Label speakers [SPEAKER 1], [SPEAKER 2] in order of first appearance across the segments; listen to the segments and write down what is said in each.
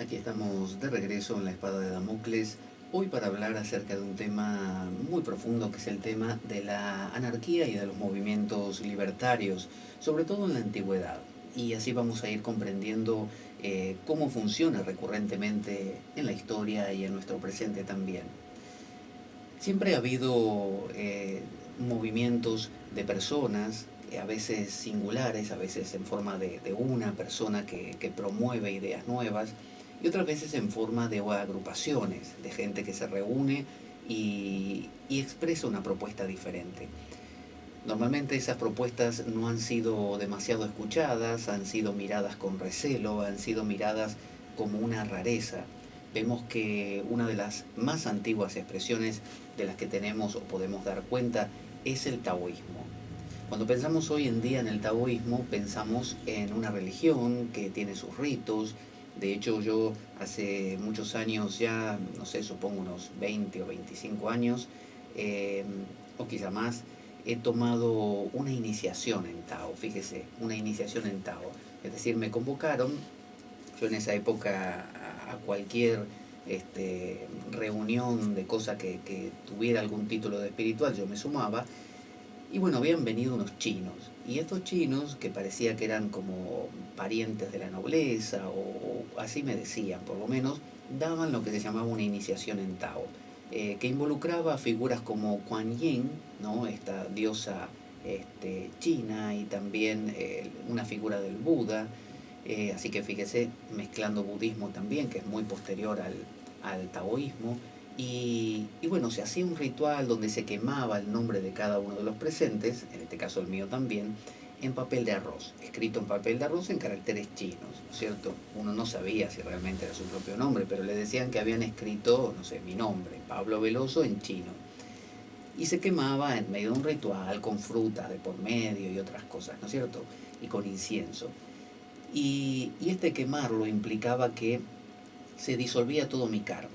[SPEAKER 1] Aquí estamos de regreso en la Espada de Damocles, hoy para hablar acerca de un tema muy profundo que es el tema de la anarquía y de los movimientos libertarios, sobre todo en la antigüedad. Y así vamos a ir comprendiendo cómo funciona recurrentemente en la historia y en nuestro presente también. Siempre ha habido movimientos de personas, a veces singulares, a veces en forma de una persona que promueve ideas nuevas, y otras veces en forma de agrupaciones, de gente que se reúne y expresa una propuesta diferente. Normalmente esas propuestas no han sido demasiado escuchadas, han sido miradas con recelo, han sido miradas como una rareza. Vemos que una de las más antiguas expresiones de las que tenemos o podemos dar cuenta es el taoísmo. Cuando pensamos hoy en día en el taoísmo, pensamos en una religión que tiene sus ritos. De hecho, yo hace muchos años ya, no sé, supongo unos 20 o 25 años, eh, o quizá más, he tomado una iniciación en Tao, fíjese, una iniciación en Tao. Es decir, me convocaron, yo en esa época a cualquier reunión de cosa que tuviera algún título de espiritual, yo me sumaba. Y bueno, habían venido unos chinos. Y estos chinos, que parecía que eran como parientes de la nobleza, o así me decían por lo menos, daban lo que se llamaba una iniciación en Tao, que involucraba figuras como Kuan Yin, ¿no? Esta diosa china, y también una figura del Buda. Así que fíjese, mezclando budismo también, que es muy posterior al taoísmo. Y bueno, se hacía un ritual donde se quemaba el nombre de cada uno de los presentes, en este caso el mío también, en papel de arroz, escrito en papel de arroz en caracteres chinos, ¿no es cierto? Uno no sabía si realmente era su propio nombre, pero le decían que habían escrito, no sé, mi nombre, Pablo Veloso, en chino. Y se quemaba en medio de un ritual con frutas de por medio y otras cosas, ¿no es cierto? Y con incienso. Y este quemarlo implicaba que se disolvía todo mi karma.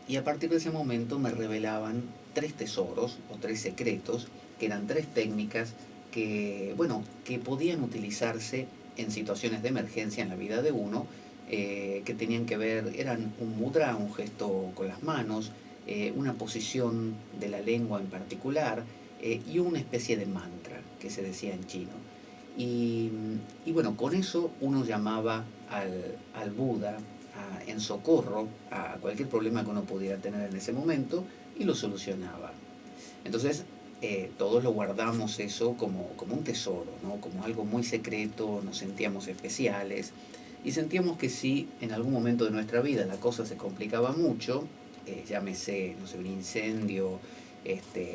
[SPEAKER 1] Y a partir de ese momento me revelaban tres tesoros o tres secretos, que eran tres técnicas que, bueno, que podían utilizarse en situaciones de emergencia en la vida de uno, que tenían que ver, eran un mudra, un gesto con las manos, una posición de la lengua en particular, y una especie de mantra que se decía en chino. Y, y bueno, con eso uno llamaba al Buda en socorro a cualquier problema que uno pudiera tener en ese momento y lo solucionaba. Entonces, todos lo guardamos eso como un tesoro, ¿no? Como algo muy secreto, nos sentíamos especiales y sentíamos que si en algún momento de nuestra vida la cosa se complicaba mucho, llámese, no sé, un incendio,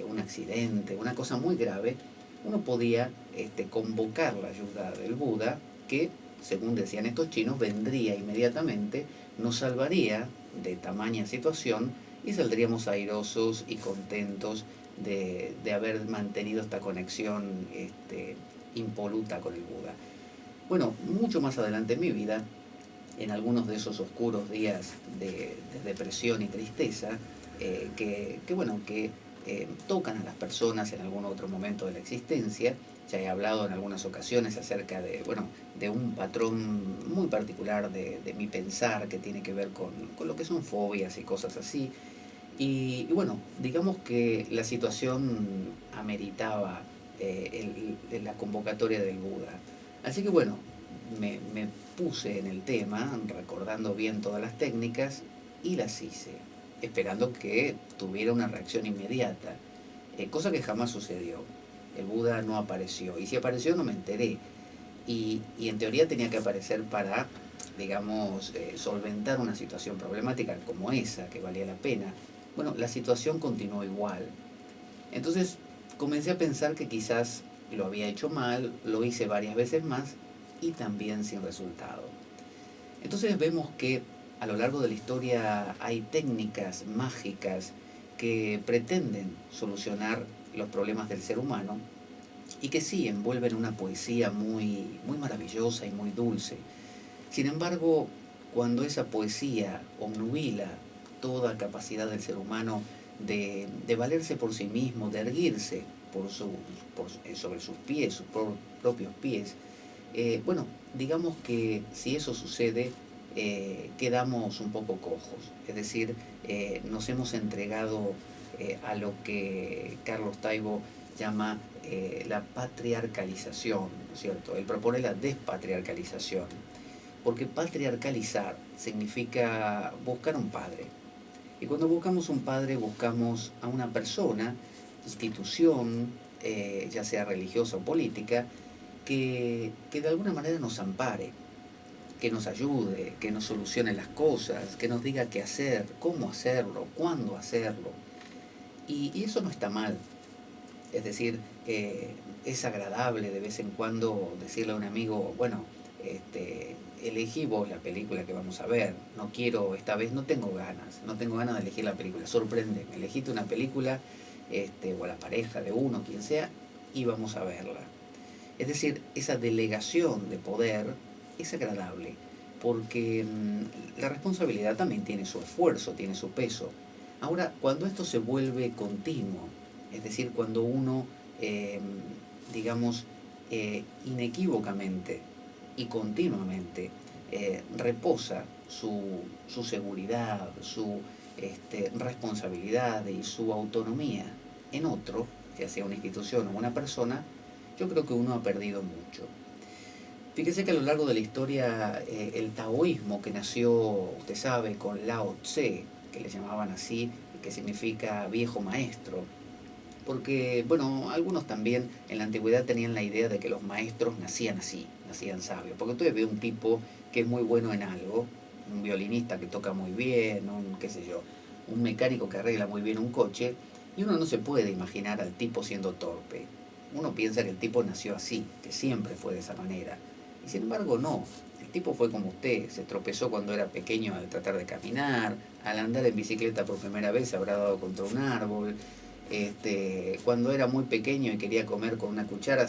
[SPEAKER 1] un accidente, una cosa muy grave, uno podía convocar la ayuda del Buda, que, según decían estos chinos, vendría inmediatamente, nos salvaría de tamaña situación y saldríamos airosos y contentos de haber mantenido esta conexión impoluta con el Buda. Bueno, mucho más adelante en mi vida, en algunos de esos oscuros días de depresión y tristeza, bueno, que tocan a las personas en algún otro momento de la existencia. Ya he hablado en algunas ocasiones acerca de, bueno, de un patrón muy particular de mi pensar que tiene que ver con lo que son fobias y cosas así. Y bueno, digamos que la situación ameritaba la convocatoria del Buda. Así que bueno, me puse en el tema, recordando bien todas las técnicas, y las hice, esperando que tuviera una reacción inmediata, cosa que jamás sucedió. El Buda no apareció, y si apareció no me enteré. Y en teoría tenía que aparecer para, digamos, solventar una situación problemática como esa, que valía la pena. Bueno, la situación continuó igual. Entonces comencé a pensar que quizás lo había hecho mal, lo hice varias veces más y también sin resultado. Entonces vemos que a lo largo de la historia hay técnicas mágicas que pretenden solucionar los problemas del ser humano y que sí envuelven una poesía muy maravillosa y muy dulce. Sin embargo, cuando esa poesía obnubila toda capacidad del ser humano de valerse por sí mismo, de erguirse sobre sus pies, propios pies, bueno, digamos que si eso sucede, quedamos un poco cojos. Es decir, nos hemos entregado a lo que Carlos Taibo llama la patriarcalización, ¿no es cierto? Él propone la despatriarcalización, porque patriarcalizar significa buscar un padre. Y cuando buscamos un padre, buscamos a una persona, institución, ya sea religiosa o política, que de alguna manera nos ampare, que nos ayude, que nos solucione las cosas, que nos diga qué hacer, cómo hacerlo, cuándo hacerlo. Y eso no está mal. Es decir, es agradable de vez en cuando decirle a un amigo, bueno, elegí vos la película que vamos a ver. No quiero, esta vez no tengo ganas de elegir la película. Sorpréndeme, elegiste una película, o a la pareja de uno, quien sea, y vamos a verla. Es decir, esa delegación de poder es agradable, porque la responsabilidad también tiene su esfuerzo, tiene su peso. Ahora, cuando esto se vuelve continuo, es decir, cuando uno, eh, digamos, inequívocamente y continuamente reposa su seguridad, su responsabilidad y su autonomía en otro, ya sea una institución o una persona, yo creo que uno ha perdido mucho. Fíjese que a lo largo de la historia el taoísmo, que nació, usted sabe, con Lao Tse, que le llamaban así, que significa viejo maestro, porque, bueno, algunos también en la antigüedad tenían la idea de que los maestros nacían así, nacían sabios, porque tú ves un tipo que es muy bueno en algo, un violinista que toca muy bien, un, qué sé yo, un mecánico que arregla muy bien un coche, y uno no se puede imaginar al tipo siendo torpe. Uno piensa que el tipo nació así, que siempre fue de esa manera. Y sin embargo no, el tipo fue como usted, se tropezó cuando era pequeño al tratar de caminar, al andar en bicicleta por primera vez se habrá dado contra un árbol, cuando era muy pequeño y quería comer con una cuchara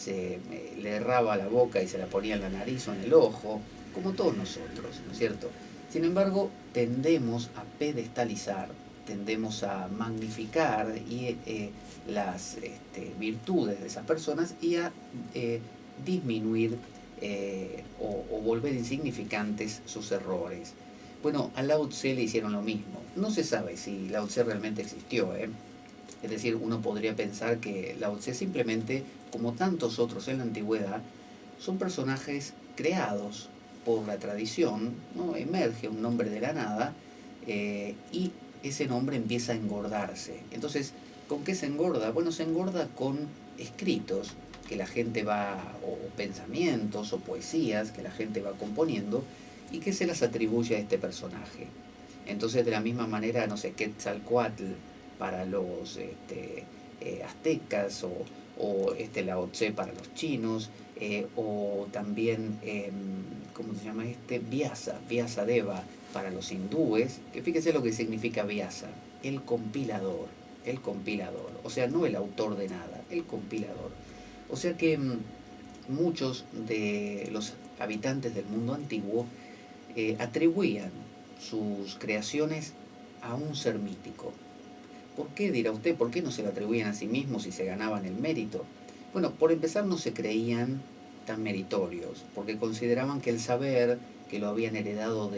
[SPEAKER 1] le erraba la boca y se la ponía en la nariz o en el ojo, como todos nosotros, ¿no es cierto? Sin embargo, tendemos a pedestalizar, tendemos a magnificar las virtudes de esas personas y a disminuir o volver insignificantes sus errores. Bueno, a Lao Tse le hicieron lo mismo. No se sabe si Lao Tse realmente existió, ¿eh? Es decir, uno podría pensar que Lao Tse simplemente, como tantos otros en la antigüedad, son personajes creados por la tradición, ¿no? Emerge un nombre de la nada y ese nombre empieza a engordarse. Entonces, ¿con qué se engorda? Bueno, se engorda con escritos que la gente va, o pensamientos o poesías que la gente va componiendo y que se las atribuye a este personaje. Entonces, de la misma manera, no sé, Quetzalcoatl para los aztecas o Lao Tse para los chinos, o también, ¿cómo se llama este? Vyasa Deva para los hindúes, que fíjese lo que significa Vyasa, el compilador, el compilador, o sea, no el autor de nada, el compilador. O sea que muchos de los habitantes del mundo antiguo atribuían sus creaciones a un ser mítico. ¿Por qué, dirá usted? ¿Por qué no se lo atribuían a sí mismos y se ganaban el mérito? Bueno, por empezar no se creían tan meritorios, porque consideraban que el saber, que lo habían heredado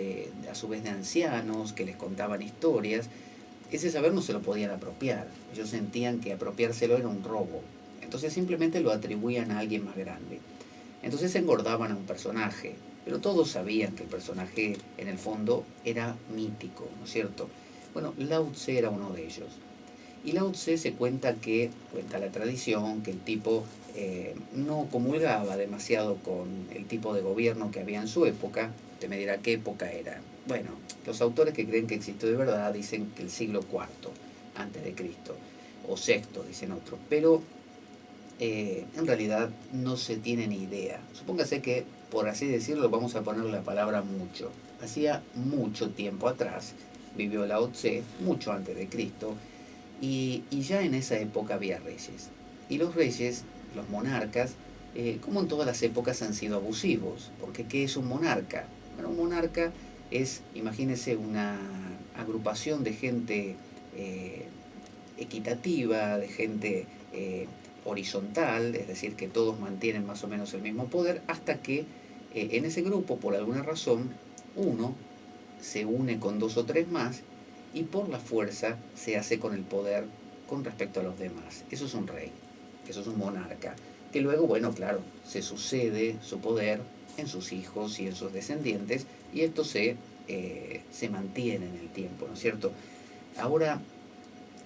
[SPEAKER 1] a su vez de ancianos, que les contaban historias, ese saber no se lo podían apropiar. Ellos sentían que apropiárselo era un robo. Entonces simplemente lo atribuían a alguien más grande. Entonces engordaban a un personaje, pero todos sabían que el personaje en el fondo era mítico, ¿no es cierto? Bueno, Lao Tse era uno de ellos. Y Lao Tse se cuenta cuenta la tradición, que el tipo no comulgaba demasiado con el tipo de gobierno que había en su época. Usted me dirá qué época era. Bueno, los autores que creen que existió de verdad dicen que el siglo IV antes de Cristo, o sexto, dicen otros, pero en realidad no se tiene ni idea. Supóngase que, por así decirlo, vamos a poner la palabra mucho. Hacía mucho tiempo atrás vivió Lao Tse, mucho antes de Cristo, y ya en esa época había reyes. Y los reyes, los monarcas, como en todas las épocas, han sido abusivos. Porque ¿qué es un monarca? Bueno, un monarca es, imagínese, una agrupación de gente equitativa, de gente horizontal, es decir, que todos mantienen más o menos el mismo poder, hasta que en ese grupo, por alguna razón, uno se une con dos o tres más y por la fuerza se hace con el poder con respecto a los demás. Eso es un rey, eso es un monarca, que luego, bueno, claro, se sucede su poder en sus hijos y en sus descendientes, y esto se mantiene en el tiempo, ¿no es cierto? Ahora,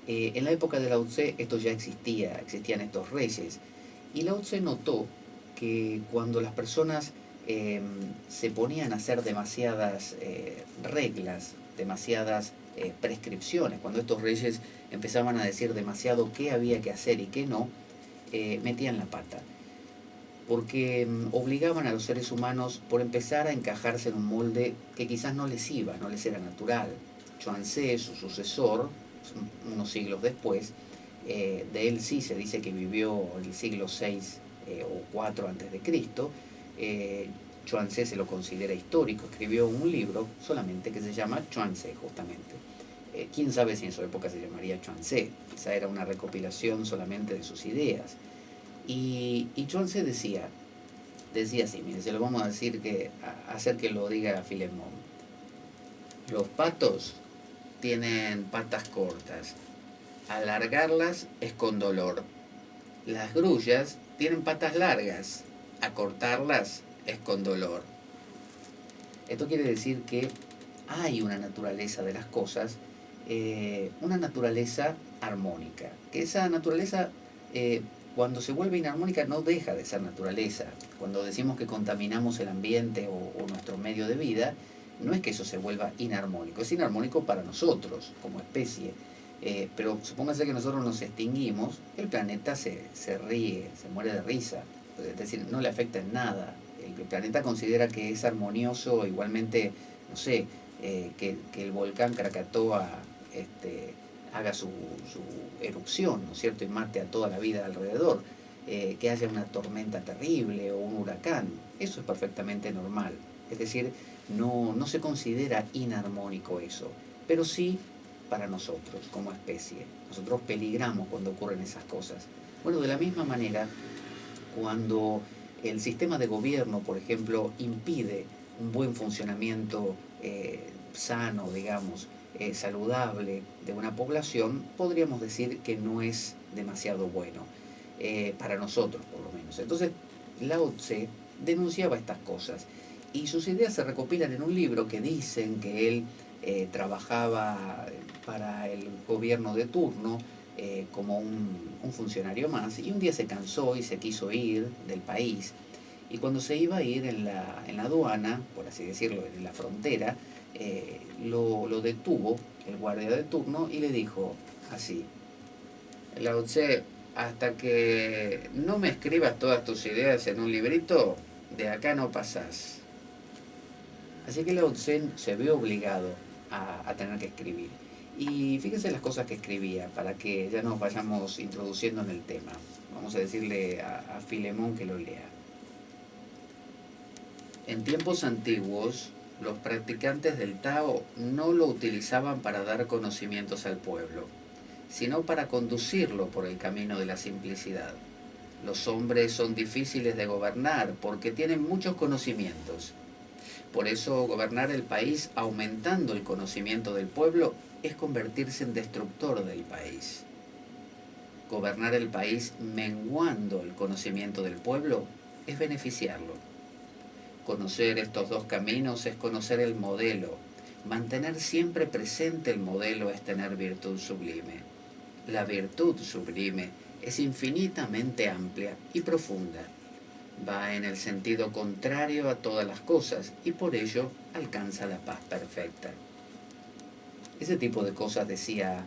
[SPEAKER 1] en la época de Lao Tse esto ya existían estos reyes, y Lao Tse notó que cuando las personas se ponían a hacer demasiadas reglas, demasiadas prescripciones, cuando estos reyes empezaban a decir demasiado qué había que hacer y qué no, metían la pata. Porque obligaban a los seres humanos, por empezar, a encajarse en un molde que quizás no les iba, no les era natural. Chuang-Tze, su sucesor, unos siglos después, de él sí se dice que vivió en el siglo VI o IV antes de Cristo. Chuang-Tze se lo considera histórico, escribió un libro solamente que se llama Chuang-Tze, justamente. Quién sabe si en su época se llamaría Chuang-Tze, quizá era una recopilación solamente de sus ideas. Y Chuang-Tze decía así, mire, se lo vamos a decir hacer que lo diga Filemón. Los patos tienen patas cortas, alargarlas es con dolor. Las grullas tienen patas largas, acortarlas es con dolor. Esto quiere decir que hay una naturaleza de las cosas, una naturaleza armónica, que esa naturaleza cuando se vuelve inarmónica no deja de ser naturaleza. Cuando decimos que contaminamos el ambiente o nuestro medio de vida, no es que eso se vuelva inarmónico, es inarmónico para nosotros como especie. Pero supóngase que nosotros nos extinguimos, el planeta se ríe, se muere de risa, es decir, no le afecta en nada. El planeta considera que es armonioso, igualmente, no sé, que el volcán Krakatoa haga su erupción, ¿no es cierto?, y mate a toda la vida alrededor, que haya una tormenta terrible o un huracán, eso es perfectamente normal. Es decir, no se considera inarmónico eso, pero sí para nosotros como especie. Nosotros peligramos cuando ocurren esas cosas. Bueno, de la misma manera, cuando el sistema de gobierno, por ejemplo, impide un buen funcionamiento sano, digamos, saludable de una población, podríamos decir que no es demasiado bueno, para nosotros por lo menos. Entonces, Lao Tse denunciaba estas cosas y sus ideas se recopilan en un libro que dicen que él trabajaba para el gobierno de turno, como un funcionario más, y un día se cansó y se quiso ir del país, y cuando se iba a ir en la aduana, por así decirlo, en la frontera, lo detuvo el guardia de turno y le dijo así: Lao Tse, hasta que no me escribas todas tus ideas en un librito, de acá no pasás. Así que Lao Tse se vio obligado a tener que escribir. Y fíjense las cosas que escribía, para que ya nos vayamos introduciendo en el tema. Vamos a decirle a Filemón que lo lea. En tiempos antiguos, los practicantes del Tao no lo utilizaban para dar conocimientos al pueblo, sino para conducirlo por el camino de la simplicidad. Los hombres son difíciles de gobernar porque tienen muchos conocimientos. Por eso gobernar el país aumentando el conocimiento del pueblo es convertirse en destructor del país. Gobernar el país menguando el conocimiento del pueblo es beneficiarlo. Conocer estos dos caminos es conocer el modelo. Mantener siempre presente el modelo es tener virtud sublime. La virtud sublime es infinitamente amplia y profunda. Va en el sentido contrario a todas las cosas y por ello alcanza la paz perfecta. Ese tipo de cosas decía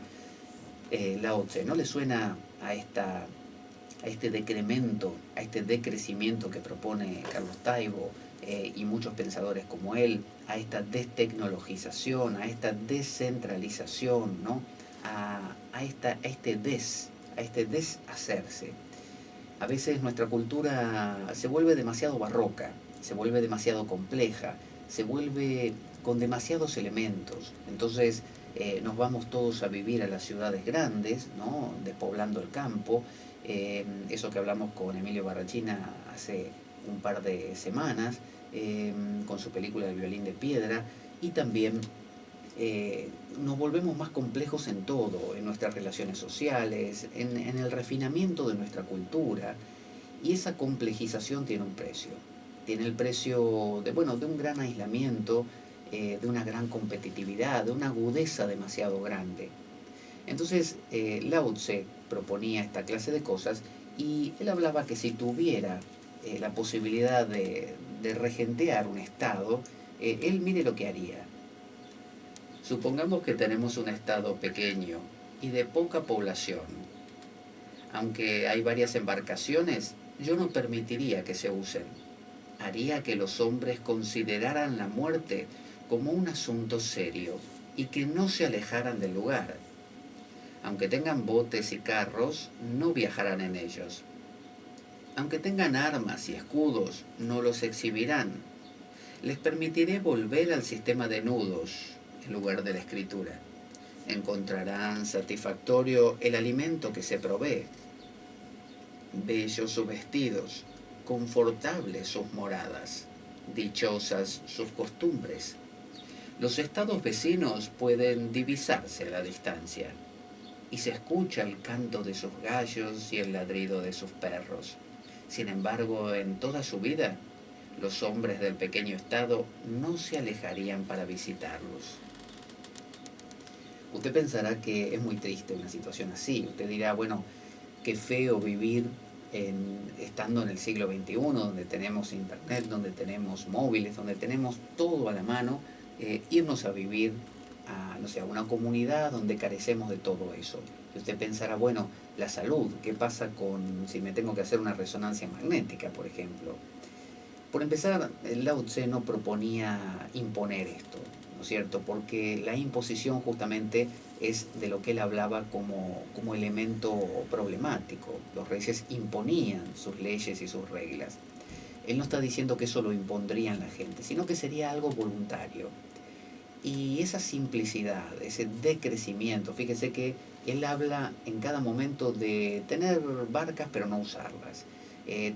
[SPEAKER 1] Lao Tse. ¿No le suena a este decremento, a este decrecimiento que propone Carlos Taibo y muchos pensadores como él, a esta destecnologización, a esta descentralización, ¿no? a este deshacerse? A veces nuestra cultura se vuelve demasiado barroca, se vuelve demasiado compleja, se vuelve con demasiados elementos. Entonces nos vamos todos a vivir a las ciudades grandes, ¿no?, despoblando el campo. Eso que hablamos con Emilio Barrachina hace un par de semanas, con su película El violín de piedra, y también nos volvemos más complejos en todo, en nuestras relaciones sociales, en el refinamiento de nuestra cultura, y esa complejización tiene un precio. Tiene el precio de, bueno, de un gran aislamiento, de una gran competitividad, de una agudeza demasiado grande. Entonces, Lao Tse proponía esta clase de cosas y él hablaba que si tuviera la posibilidad de regentear un estado, él mire lo que haría. Supongamos que tenemos un estado pequeño y de poca población. Aunque hay varias embarcaciones, yo no permitiría que se usen. Haría que los hombres consideraran la muerte como un asunto serio y que no se alejaran del lugar. Aunque tengan botes y carros, no viajarán en ellos. Aunque tengan armas y escudos, no los exhibirán. Les permitiré volver al sistema de nudos en lugar de la escritura. Encontrarán satisfactorio el alimento que se provee. Bellos sus vestidos, confortables sus moradas, dichosas sus costumbres. Los estados vecinos pueden divisarse a la distancia, y se escucha el canto de sus gallos y el ladrido de sus perros. Sin embargo, en toda su vida, los hombres del pequeño estado no se alejarían para visitarlos. Usted pensará que es muy triste una situación así. Usted dirá, bueno, qué feo vivir estando en el siglo XXI, donde tenemos internet, donde tenemos móviles, donde tenemos todo a la mano, irnos a vivir a, no sé, a una comunidad donde carecemos de todo eso. Y usted pensará, bueno, la salud, ¿qué pasa con si me tengo que hacer una resonancia magnética, por ejemplo? Por empezar, el Lao Tse no proponía imponer esto, ¿no es cierto? Porque la imposición justamente es de lo que él hablaba como elemento problemático. Los reyes imponían sus leyes y sus reglas. Él no está diciendo que eso lo impondrían la gente, sino que sería algo voluntario. Y esa simplicidad, ese decrecimiento, fíjese que él habla en cada momento de tener barcas pero no usarlas,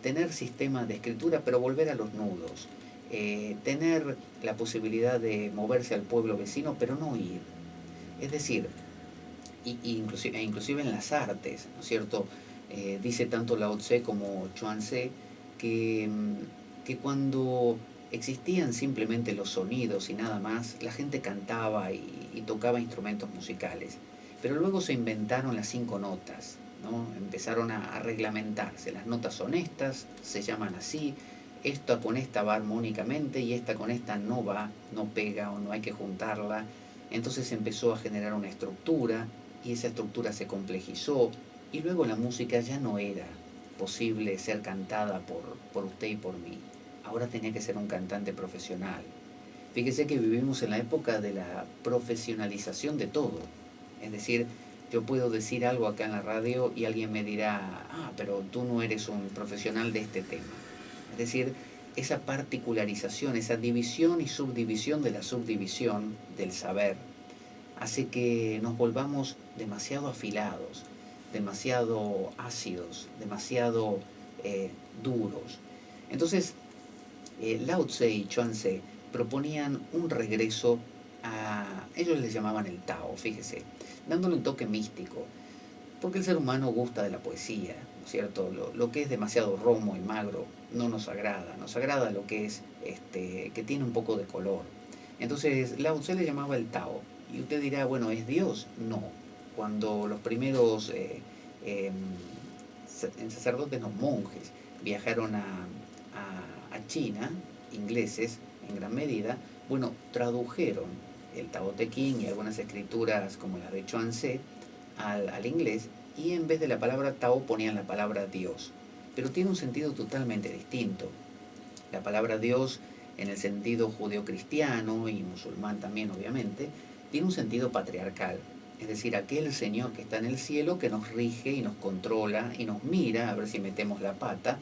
[SPEAKER 1] tener sistemas de escritura pero volver a los nudos, tener la posibilidad de moverse al pueblo vecino pero no ir. Es decir, inclusive en las artes, ¿no es cierto? Dice tanto Lao Tse como Chuan Tse que, que cuando existían simplemente los sonidos y nada más, la gente cantaba y tocaba instrumentos musicales. Pero luego se inventaron las 5 notas, ¿no? Empezaron a reglamentarse. Las notas son estas, se llaman así, esta con esta va armónicamente y esta con esta no va, no pega o no hay que juntarla. Entonces empezó a generar una estructura y esa estructura se complejizó y luego la música ya no era posible ser cantada por usted y por mí. Ahora tenía que ser un cantante profesional. Fíjese que vivimos en la época de la profesionalización de todo. Es decir, yo puedo decir algo acá en la radio y alguien me dirá, ah, pero tú no eres un profesional de este tema. Es decir, esa particularización, esa división y subdivisión de la subdivisión del saber, hace que nos volvamos demasiado afilados, demasiado ácidos, demasiado duros. Entonces, Lao Tse y Chuan Tse proponían un regreso a, ellos les llamaban el Tao, fíjese, dándole un toque místico, porque el ser humano gusta de la poesía, ¿no es cierto? Lo que es demasiado romo y magro no nos agrada lo que es, que tiene un poco de color. Entonces, Lao Tse le llamaba el Tao, y usted dirá, bueno, ¿es Dios? No. Cuando los primeros sacerdotes, no, monjes, viajaron a China, ingleses en gran medida, bueno, tradujeron el Tao Te Ching y algunas escrituras como las de Chuan Tse al inglés, y en vez de la palabra Tao ponían la palabra Dios. Pero tiene un sentido totalmente distinto. La palabra Dios, en el sentido judeocristiano y musulmán también obviamente, tiene un sentido patriarcal. Es decir, aquel Señor que está en el cielo que nos rige y nos controla y nos mira a ver si metemos la pata,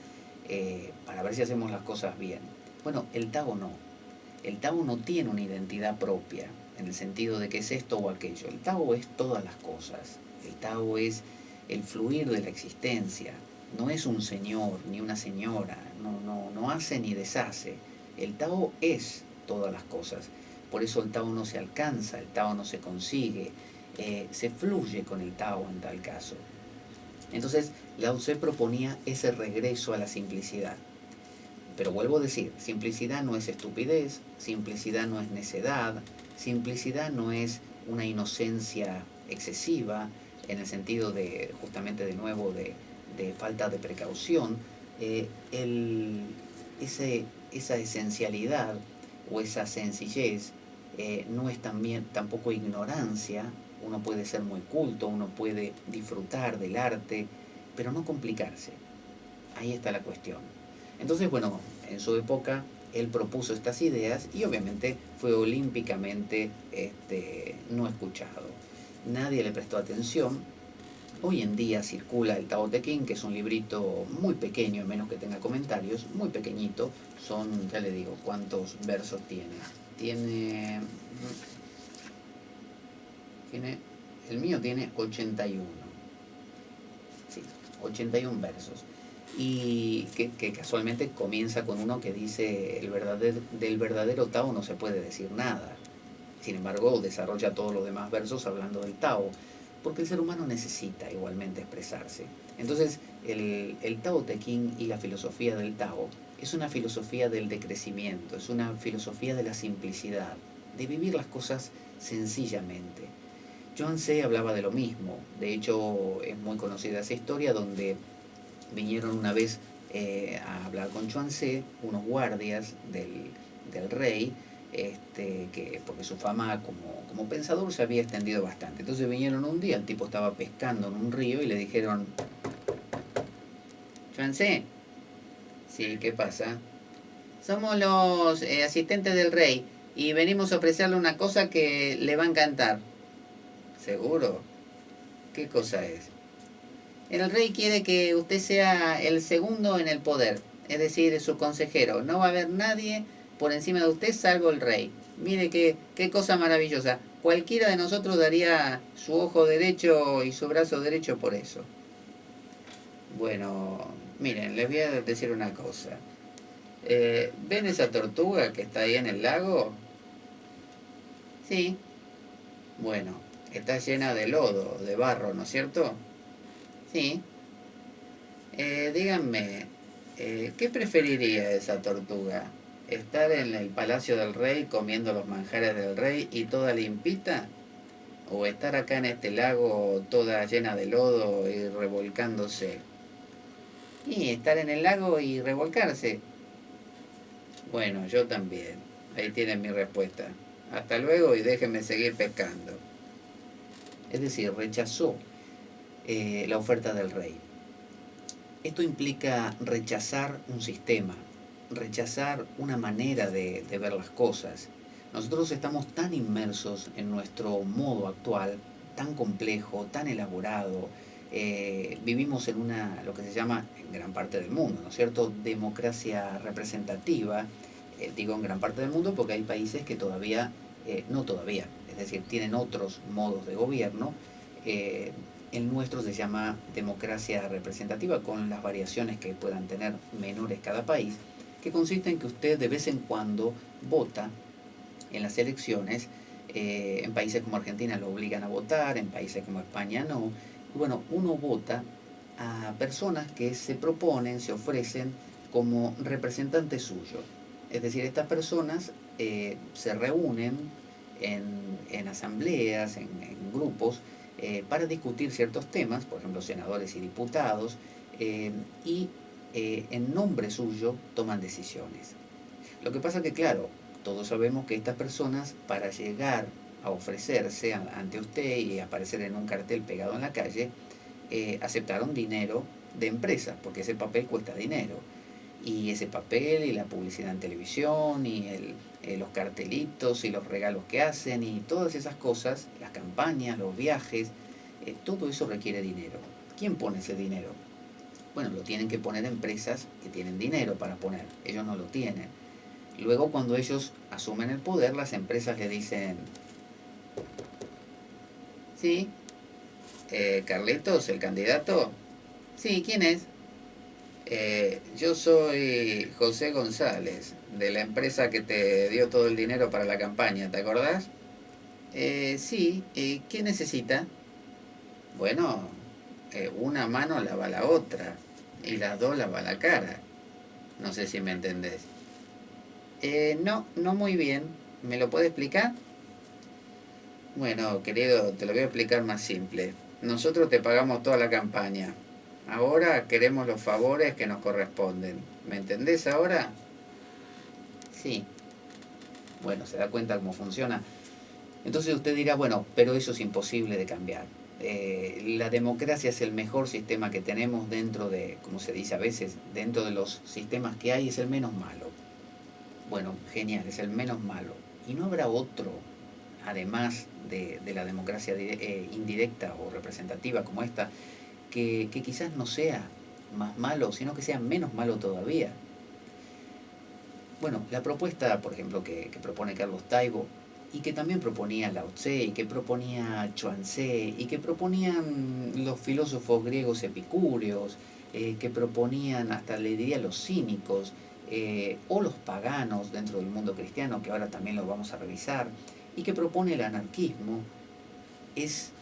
[SPEAKER 1] para ver si hacemos las cosas bien. Bueno, el Tao no. El Tao no tiene una identidad propia, en el sentido de que es esto o aquello. El Tao es todas las cosas. El Tao es el fluir de la existencia. No es un señor ni una señora. No hace ni deshace. El Tao es todas las cosas. Por eso el Tao no se alcanza, el Tao no se consigue, se fluye con el Tao en tal caso. Entonces, Lao Tse proponía ese regreso a la simplicidad. Pero vuelvo a decir, simplicidad no es estupidez, simplicidad no es necedad, simplicidad no es una inocencia excesiva, en el sentido de, justamente de nuevo, de falta de precaución. Eh, el, esa esencialidad o esa sencillez no es también tampoco ignorancia. Uno puede ser muy culto, uno puede disfrutar del arte, pero no complicarse. Ahí está la cuestión. Entonces, bueno, en su época él propuso estas ideas y obviamente fue olímpicamente no escuchado. Nadie le prestó atención. Hoy en día circula el Tao Te Ching, que es un librito muy pequeño, a menos que tenga comentarios, muy pequeñito. Son, ya le digo, ¿cuántos versos tiene? Tiene, el mío tiene 81. Sí, 81 versos. Y que casualmente comienza con uno que dice, del verdadero Tao no se puede decir nada. Sin embargo, desarrolla todos los demás versos hablando del Tao, porque el ser humano necesita igualmente expresarse. Entonces, el Tao Te Ching y la filosofía del Tao es una filosofía del decrecimiento, es una filosofía de la simplicidad, de vivir las cosas sencillamente. Chuang Tze hablaba de lo mismo. De hecho, es muy conocida esa historia donde vinieron una vez a hablar con Chuang Tze unos guardias del rey, porque su fama como pensador se había extendido bastante. Entonces vinieron un día, el tipo estaba pescando en un río y le dijeron: Chuang Tze, sí, ¿qué pasa? Somos los asistentes del rey y venimos a ofrecerle una cosa que le va a encantar. ¿Seguro? ¿Qué cosa es? El rey quiere que usted sea el segundo en el poder, es decir, su consejero. No va a haber nadie por encima de usted salvo el rey. Mire qué cosa maravillosa. Cualquiera de nosotros daría su ojo derecho y su brazo derecho por eso. Bueno, miren, les voy a decir una cosa. ¿Ven esa tortuga que está ahí en el lago? Sí. Bueno, está llena de lodo, de barro, ¿no es cierto? Sí. Díganme, ¿qué preferiría esa tortuga? ¿Estar en el palacio del rey comiendo los manjares del rey y toda limpita? ¿O estar acá en este lago toda llena de lodo y revolcándose? Y estar en el lago y revolcarse. Bueno, yo también. Ahí tienen mi respuesta. Hasta luego y déjenme seguir pescando. Es decir, rechazó la oferta del rey. Esto implica rechazar un sistema, rechazar una manera de ver las cosas. Nosotros estamos tan inmersos en nuestro modo actual, tan complejo, tan elaborado. Vivimos en lo que se llama, en gran parte del mundo, ¿no es cierto?, democracia representativa. Digo en gran parte del mundo porque hay países que todavía, no todavía, es decir, tienen otros modos de gobierno. El nuestro se llama democracia representativa, con las variaciones que puedan tener menores cada país, que consiste en que usted de vez en cuando vota en las elecciones. En países como Argentina lo obligan a votar, en países como España no. Y bueno, uno vota a personas que se proponen, se ofrecen como representantes suyos. Es decir, estas personas se reúnen en asambleas, en grupos, para discutir ciertos temas, por ejemplo, senadores y diputados, y en nombre suyo toman decisiones. Lo que pasa que, claro, todos sabemos que estas personas, para llegar a ofrecerse ante usted y aparecer en un cartel pegado en la calle, aceptaron dinero de empresas, porque ese papel cuesta dinero. Y ese papel y la publicidad en televisión y los cartelitos y los regalos que hacen y todas esas cosas, las campañas, los viajes, todo eso requiere dinero. ¿Quién pone ese dinero? Bueno, lo tienen que poner empresas que tienen dinero para poner, ellos no lo tienen. Luego, cuando ellos asumen el poder, las empresas le dicen: sí, Carlitos, el candidato. Sí, ¿quién es? Yo soy José González, de la empresa que te dio todo el dinero para la campaña, ¿te acordás? Sí, ¿qué necesita? Bueno, una mano lava la otra y las dos lava la cara. No sé si me entendés. No, no muy bien. ¿Me lo puede explicar? Bueno, querido, te lo voy a explicar más simple. Nosotros te pagamos toda la campaña. Ahora queremos los favores que nos corresponden. ¿Me entendés ahora? Sí. Bueno, ¿se da cuenta cómo funciona? Entonces usted dirá, bueno, pero eso es imposible de cambiar. La democracia es el mejor sistema que tenemos dentro de, como se dice a veces, dentro de los sistemas que hay es el menos malo. Bueno, genial, es el menos malo. ¿Y no habrá otro, además de la democracia indirecta o representativa como esta, que quizás no sea más malo, sino que sea menos malo todavía? Bueno, la propuesta, por ejemplo, que propone Carlos Taibo, y que también proponía Lao Tse, y que proponía Chuang Tse, y que proponían los filósofos griegos epicúreos, que proponían, hasta le diría, los cínicos, o los paganos dentro del mundo cristiano, que ahora también lo vamos a revisar, y que propone el anarquismo, es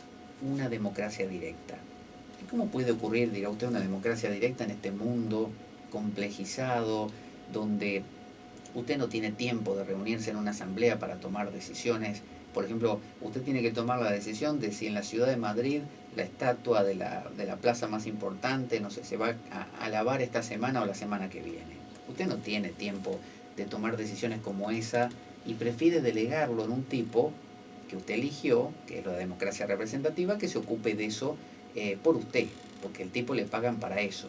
[SPEAKER 1] una democracia directa. ¿Y cómo puede ocurrir, dirá usted, una democracia directa en este mundo complejizado, donde usted no tiene tiempo de reunirse en una asamblea para tomar decisiones? Por ejemplo, usted tiene que tomar la decisión de si en la ciudad de Madrid la estatua de la plaza más importante, no sé, se va a lavar esta semana o la semana que viene. Usted no tiene tiempo de tomar decisiones como esa y prefiere delegarlo en un tipo que usted eligió, que es la democracia representativa, que se ocupe de eso por usted, porque el tipo le pagan para eso.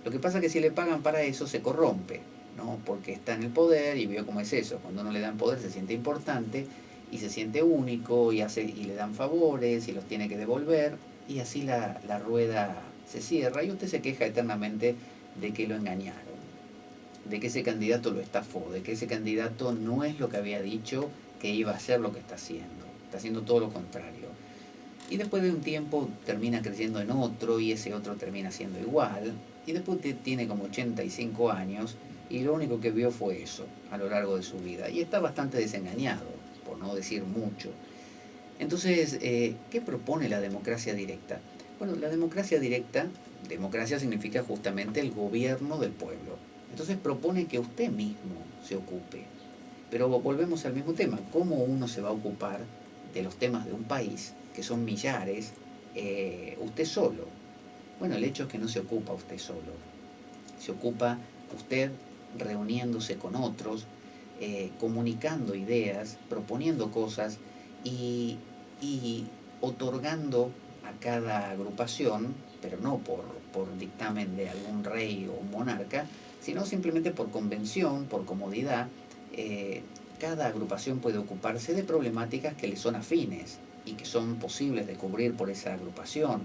[SPEAKER 1] Lo que pasa es que si le pagan para eso se corrompe, ¿no? Porque está en el poder y vio cómo es eso. Cuando uno le dan poder se siente importante y se siente único y le dan favores y los tiene que devolver y así la rueda se cierra y usted se queja eternamente de que lo engañaron, de que ese candidato lo estafó, de que ese candidato no es lo que había dicho que iba a hacer lo que está haciendo todo lo contrario. Y después de un tiempo termina creyendo en otro y ese otro termina siendo igual. Y después tiene como 85 años y lo único que vio fue eso a lo largo de su vida. Y está bastante desengañado, por no decir mucho. Entonces, ¿qué propone la democracia directa? Bueno, la democracia directa, democracia significa justamente el gobierno del pueblo. Entonces propone que usted mismo se ocupe. Pero volvemos al mismo tema, ¿cómo uno se va a ocupar de los temas de un país, que son millares, usted solo? Bueno, el hecho es que no se ocupa usted solo, se ocupa usted reuniéndose con otros, comunicando ideas, proponiendo cosas y, y otorgando a cada agrupación, pero no por dictamen de algún rey o monarca, sino simplemente por convención, por comodidad. eh, Cada agrupación puede ocuparse de problemáticas que le son afines y que son posibles de cubrir por esa agrupación.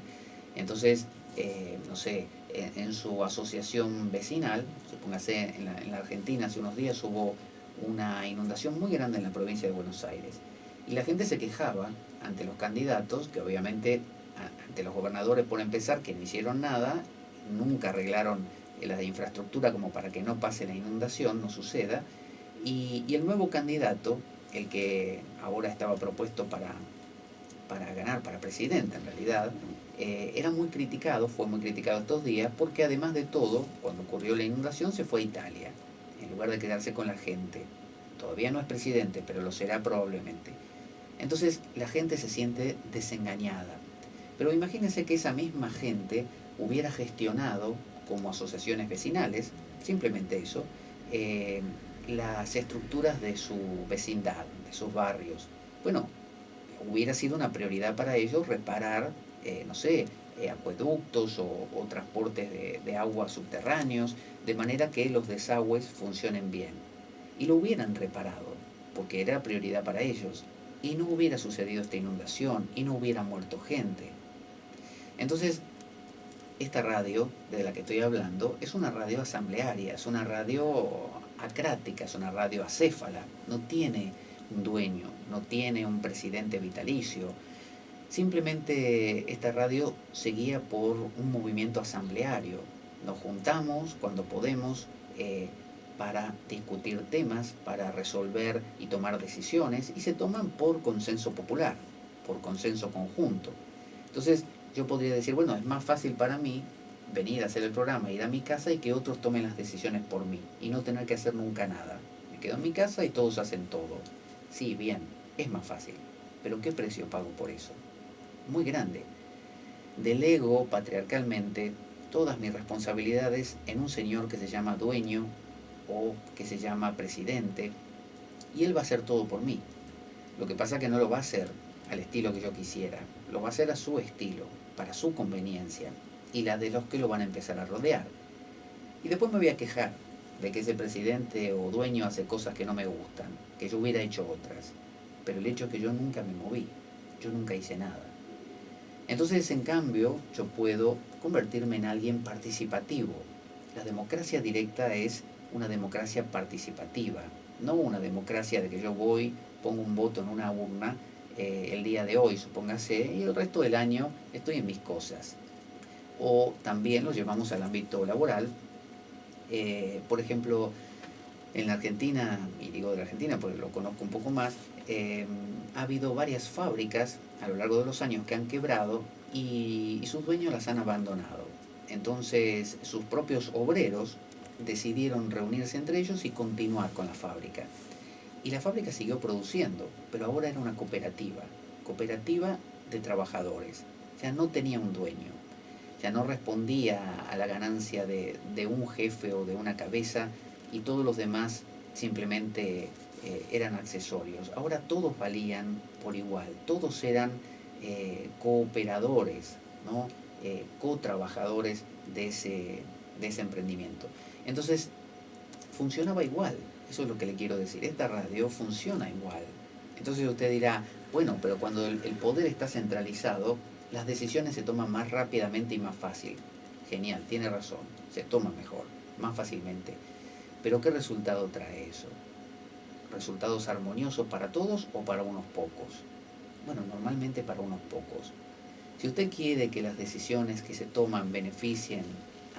[SPEAKER 1] Entonces, no sé, en su asociación vecinal, supóngase en la Argentina hace unos días hubo una inundación muy grande en la provincia de Buenos Aires y la gente se quejaba ante los candidatos, que obviamente ante los gobernadores por empezar, que no hicieron nada, nunca arreglaron la infraestructura como para que no pase la inundación, no suceda, y el nuevo candidato, el que ahora estaba propuesto para ganar, para presidente en realidad, era muy criticado, fue muy criticado estos días, porque además de todo, cuando ocurrió la inundación se fue a Italia, en lugar de quedarse con la gente. Todavía no es presidente, pero lo será probablemente. Entonces la gente se siente desengañada. Pero imagínense que esa misma gente hubiera gestionado, como asociaciones vecinales, simplemente eso, eh, las estructuras de su vecindad, de sus barrios. Bueno, hubiera sido una prioridad para ellos reparar, no sé, acueductos o transportes de agua subterráneos, de manera que los desagües funcionen bien. Y lo hubieran reparado, porque era prioridad para ellos. Y no hubiera sucedido esta inundación, y no hubiera muerto gente. Entonces, esta radio de la que estoy hablando es una radio asamblearia, es una radio acrática, es una radio acéfala, no tiene un dueño, no tiene un presidente vitalicio. Simplemente esta radio se guía por un movimiento asambleario. Nos juntamos cuando podemos, para discutir temas, para resolver y tomar decisiones, y se toman por consenso popular, por consenso conjunto. Entonces yo podría decir, bueno, es más fácil para mí venir a hacer el programa, ir a mi casa y que otros tomen las decisiones por mí y no tener que hacer nunca nada. Me quedo en mi casa y todos hacen todo. Sí, bien, es más fácil, pero ¿qué precio pago por eso? Muy grande. Delego patriarcalmente todas mis responsabilidades en un señor que se llama dueño o que se llama presidente, y él va a hacer todo por mí. Lo que pasa es que no lo va a hacer al estilo que yo quisiera, lo va a hacer a su estilo, para su conveniencia y la de los que lo van a empezar a rodear. Y después me voy a quejar de que ese presidente o dueño hace cosas que no me gustan, que yo hubiera hecho otras. Pero el hecho es que yo nunca me moví, yo nunca hice nada. Entonces, en cambio, yo puedo convertirme en alguien participativo. La democracia directa es una democracia participativa, no una democracia de que yo voy, pongo un voto en una urna el día de hoy, supóngase, y el resto del año estoy en mis cosas. O también lo llevamos al ámbito laboral. Por ejemplo, en la Argentina, y digo de la Argentina porque lo conozco un poco más, ha habido varias fábricas a lo largo de los años que han quebrado y sus dueños las han abandonado. Entonces sus propios obreros decidieron reunirse entre ellos y continuar con la fábrica. Y la fábrica siguió produciendo, pero ahora era una cooperativa, cooperativa de trabajadores. Ya no tenía un dueño, ya no respondía a la ganancia de un jefe o de una cabeza, y todos los demás simplemente eran accesorios. Ahora todos valían por igual, todos eran cooperadores, ¿no? Co-trabajadores de ese emprendimiento. Entonces, funcionaba igual, eso es lo que le quiero decir, esta radio funciona igual. Entonces usted dirá, bueno, pero cuando el poder está centralizado, las decisiones se toman más rápidamente y más fácil. Genial, tiene razón, se toma mejor, más fácilmente. Pero ¿qué resultado trae eso? ¿Resultados armoniosos para todos o para unos pocos? Bueno, normalmente para unos pocos. Si usted quiere que las decisiones que se toman beneficien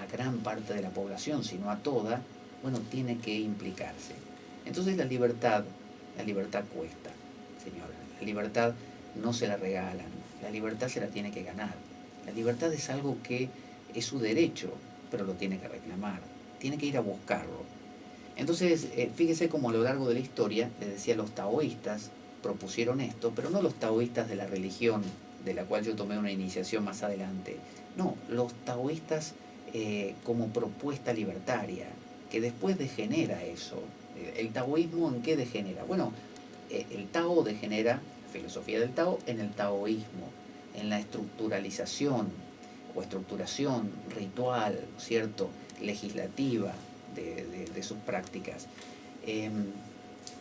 [SPEAKER 1] a gran parte de la población, si no a toda, bueno, tiene que implicarse. Entonces la libertad cuesta, señora. La libertad no se la regalan, la libertad se la tiene que ganar. La libertad es algo que es su derecho, pero lo tiene que reclamar, tiene que ir a buscarlo. Entonces, fíjese cómo a lo largo de la historia, les decía, los taoístas propusieron esto, pero no los taoístas de la religión, de la cual yo tomé una iniciación más adelante. No, los taoístas como propuesta libertaria, que después degenera eso. ¿El taoísmo en qué degenera? Bueno, el Tao degenera, filosofía del Tao, en el taoísmo, en la estructuralización o estructuración ritual, ¿cierto?, legislativa de sus prácticas.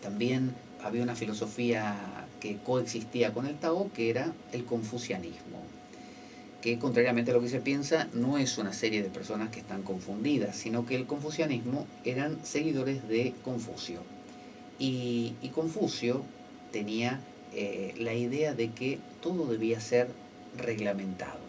[SPEAKER 1] También había una filosofía que coexistía con el Tao, que era el confucianismo, que contrariamente a lo que se piensa, no es una serie de personas que están confundidas, sino que el confucianismo eran seguidores de Confucio. Y Confucio tenía la idea de que todo debía ser reglamentado.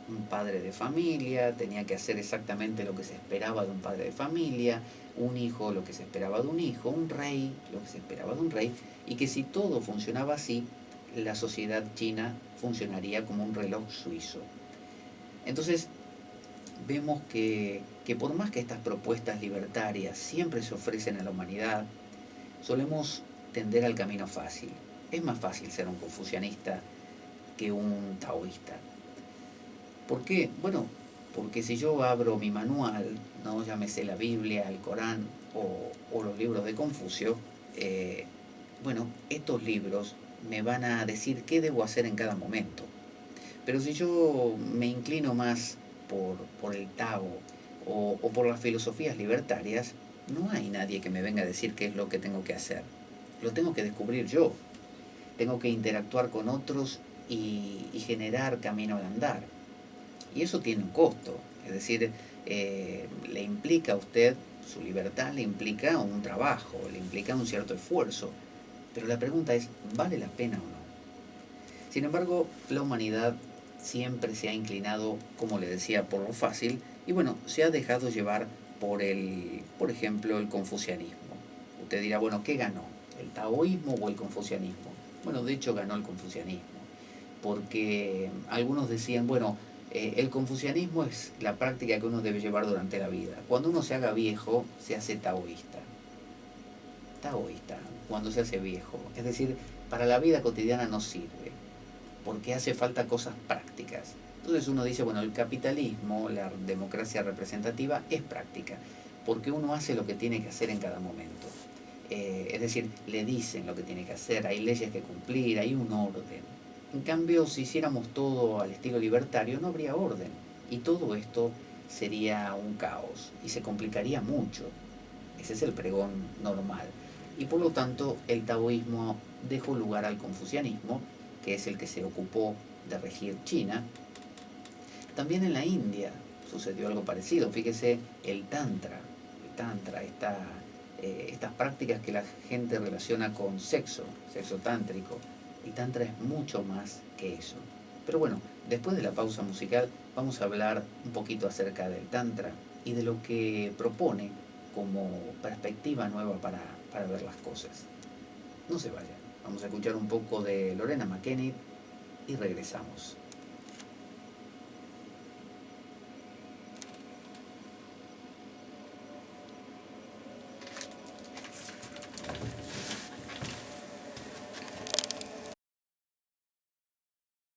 [SPEAKER 1] Un padre de familia tenía que hacer exactamente lo que se esperaba de un padre de familia, un hijo lo que se esperaba de un hijo, un rey lo que se esperaba de un rey, y que si todo funcionaba así, la sociedad china funcionaría como un reloj suizo. Entonces, vemos que por más que estas propuestas libertarias siempre se ofrecen a la humanidad, solemos tender al camino fácil. Es más fácil ser un confucianista que un taoísta. ¿Por qué? Bueno, porque si yo abro mi manual, ¿no?, llámese la Biblia, el Corán o los libros de Confucio, bueno, estos libros me van a decir qué debo hacer en cada momento. Pero si yo me inclino más por el Tao o por las filosofías libertarias, no hay nadie que me venga a decir qué es lo que tengo que hacer. Lo tengo que descubrir yo. Tengo que interactuar con otros y generar camino al andar. Y eso tiene un costo. Es decir, le implica a usted, su libertad le implica un trabajo, le implica un cierto esfuerzo. Pero la pregunta es, ¿vale la pena o no? Sin embargo, la humanidad siempre se ha inclinado, como le decía, por lo fácil, y bueno, se ha dejado llevar por ejemplo, el confucianismo. Usted dirá, bueno, ¿qué ganó? ¿El taoísmo o el confucianismo? Bueno, de hecho ganó el confucianismo, porque algunos decían, bueno, el confucianismo es la práctica que uno debe llevar durante la vida. Cuando uno se haga viejo, se hace taoísta. Taoísta, cuando se hace viejo. Es decir, para la vida cotidiana no sirve, porque hace falta cosas prácticas. Entonces uno dice, bueno, el capitalismo, la democracia representativa es práctica, porque uno hace lo que tiene que hacer en cada momento. Es decir, le dicen lo que tiene que hacer, hay leyes que cumplir, hay un orden. En cambio, si hiciéramos todo al estilo libertario, no habría orden. Y todo esto sería un caos y se complicaría mucho. Ese es el pregón normal. Y por lo tanto, el taoísmo dejó lugar al confucianismo, que es el que se ocupó de regir China. También en la India sucedió algo parecido. Fíjese, el tantra estas prácticas que la gente relaciona con sexo, sexo tántrico. El tantra es mucho más que eso. Pero bueno, después de la pausa musical vamos a hablar un poquito acerca del tantra y de lo que propone como perspectiva nueva para ver las cosas. No se vayan, vamos a escuchar un poco de Lorena McKennitt y regresamos.